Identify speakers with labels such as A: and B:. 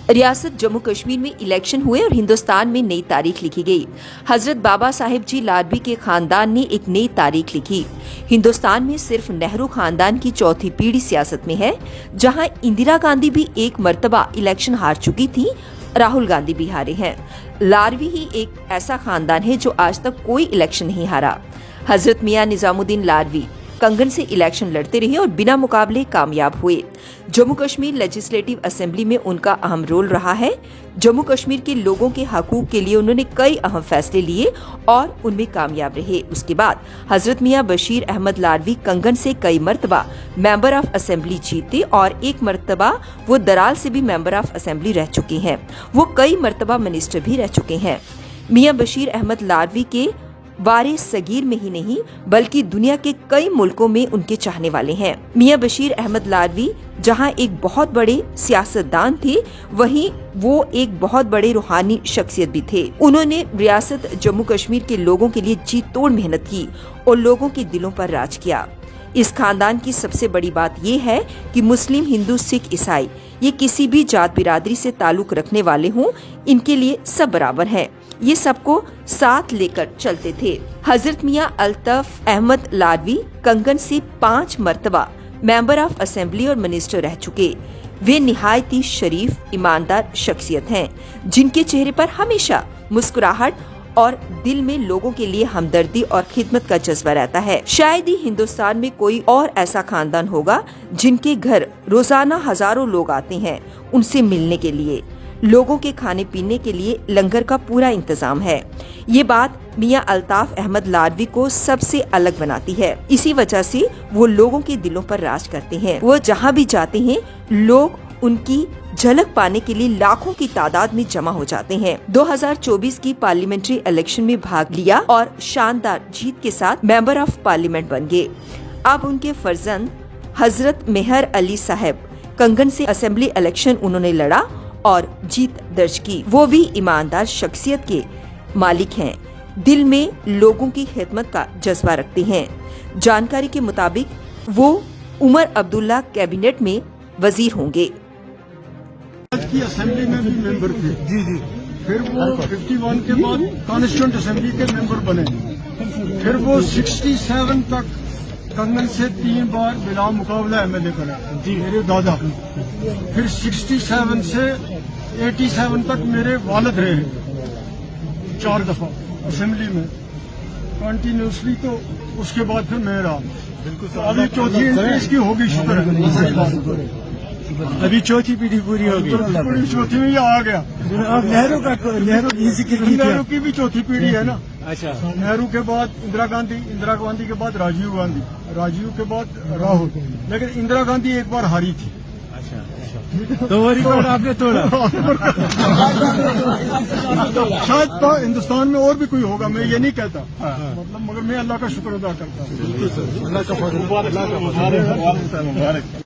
A: रियासत जम्मू कश्मीर में इलेक्शन हुए और हिंदुस्तान में नई तारीख लिखी गई। हजरत बाबा साहिब जी लाडवी के खानदान ने एक नई तारीख लिखी। हिंदुस्तान में सिर्फ नेहरू खानदान की चौथी पीढ़ी सियासत में है, जहां इंदिरा गांधी भी एक मर्तबा इलेक्शन हार चुकी थी, राहुल गांधी भी हारे हैं। लाडवी ही एक ऐसा खानदान है जो आज तक कोई इलेक्शन नहीं हारा। हजरत मियां निजामुद्दीन लाडवी कंगन से इलेक्शन लड़ते रहे और बिना मुकाबले कामयाब हुए। जम्मू कश्मीर लेजिस्लेटिव असेंबली में उनका अहम रोल रहा है। जम्मू कश्मीर के लोगों के हकूक के लिए उन्होंने कई अहम फैसले लिए और उनमें कामयाब रहे। उसके बाद हजरत मियां बशीर अहमद लाडवी कंगन से कई मर्तबा मेंबर ऑफ असेंबली जीते और एक मर्तबा वो दराल से भी मेंबर ऑफ असेंबली रह चुके हैं। वो कई मर्तबा मिनिस्टर भी रह चुके हैं। मियां बशीर अहमद लाडवी के वारिस सगीर में ही नहीं बल्कि दुनिया के कई मुल्कों में उनके चाहने वाले हैं। मियां बशीर अहमद लाडवी जहां एक बहुत बड़े सियासतदान थे, वहीं वो एक बहुत बड़े रूहानी शख्सियत भी थे। उन्होंने रियासत जम्मू कश्मीर के लोगों के लिए जी तोड़ मेहनत की और लोगों के दिलों पर राज किया। इस खानदान की सबसे बड़ी बात ये है कि मुस्लिम, हिंदू, सिख, ईसाई ये किसी भी जात बिरादरी से ताल्लुक रखने वाले हों, इनके लिए सब बराबर हैं। ये सबको साथ लेकर चलते थे। हजरत मियां अल्ताफ अहमद लाडवी कंगन से 5 मर्तबा मेंबर ऑफ असेंबली और मिनिस्टर रह चुके। वे निहायत ही शरीफ, ईमानदार शख्सियत हैं, जिनके चेहरे पर हमेशा मुस्कुराहट और दिल में लोगों के लिए हमदर्दी और खिदमत का जज्बा रहता है। शायद ही हिंदुस्तान में कोई और ऐसा खानदान होगा जिनके घर रोजाना हजारों लोग आते हैं उनसे मिलने के लिए। लोगों के खाने पीने के लिए लंगर का पूरा इंतजाम है। ये बात मियां अल्ताफ अहमद लाडवी को सबसे अलग बनाती है। इसी वजह से वो लोगों के दिलों पर राज करते हैं। वो जहाँ भी जाते हैं, लोग उनकी झलक पाने के लिए लाखों की तादाद में जमा हो जाते हैं। 2024 की पार्लियामेंट्री इलेक्शन में भाग लिया और शानदार जीत के साथ मेंबर ऑफ पार्लियामेंट बन गए। अब उनके फर्जंद हजरत मेहर अली साहब कंगन से असेंबली इलेक्शन उन्होंने लड़ा और जीत दर्ज की। वो भी ईमानदार शख्सियत के मालिक हैं, दिल में लोगों की खिदमत का जज्बा रखते हैं। जानकारी के मुताबिक वो उमर अब्दुल्ला कैबिनेट में वजीर होंगे।
B: की असेंबली में भी मेंबर थे। जी जी। फिर वो 51 के बाद कॉन्स्टिट्यूंट असेंबली के मेंबर बने। फिर वो 67 तक कंगन से 3 बार बिला मुकाबला एमएलए बने। जी, मेरे दादा। फिर 67 से 87 तक मेरे वालिद रहे 4 दफा असेंबली में कंटिन्यूसली। तो उसके बाद फिर मैं रहा। बिल्कुल। अभी चौथी एंट्री इसकी होगी, शुक्र है।
C: अभी चौथी पीढ़ी पूरी होगी।
B: चौथी में ये आ गया।
C: अब नेहरू
B: की भी चौथी पीढ़ी है ना।
C: अच्छा।
B: नेहरू के बाद इंदिरा गांधी के बाद राजीव के बाद राहुल। लेकिन इंदिरा गांधी एक बार हारी थी।
C: अच्छा। तो वो रिकॉर्ड आपने तोड़ा।
B: शायद हिंदुस्तान में और भी कोई होगा, मैं ये नहीं कहता। मतलब मगर मैं अल्लाह का शुक्र अदा करता हूँ।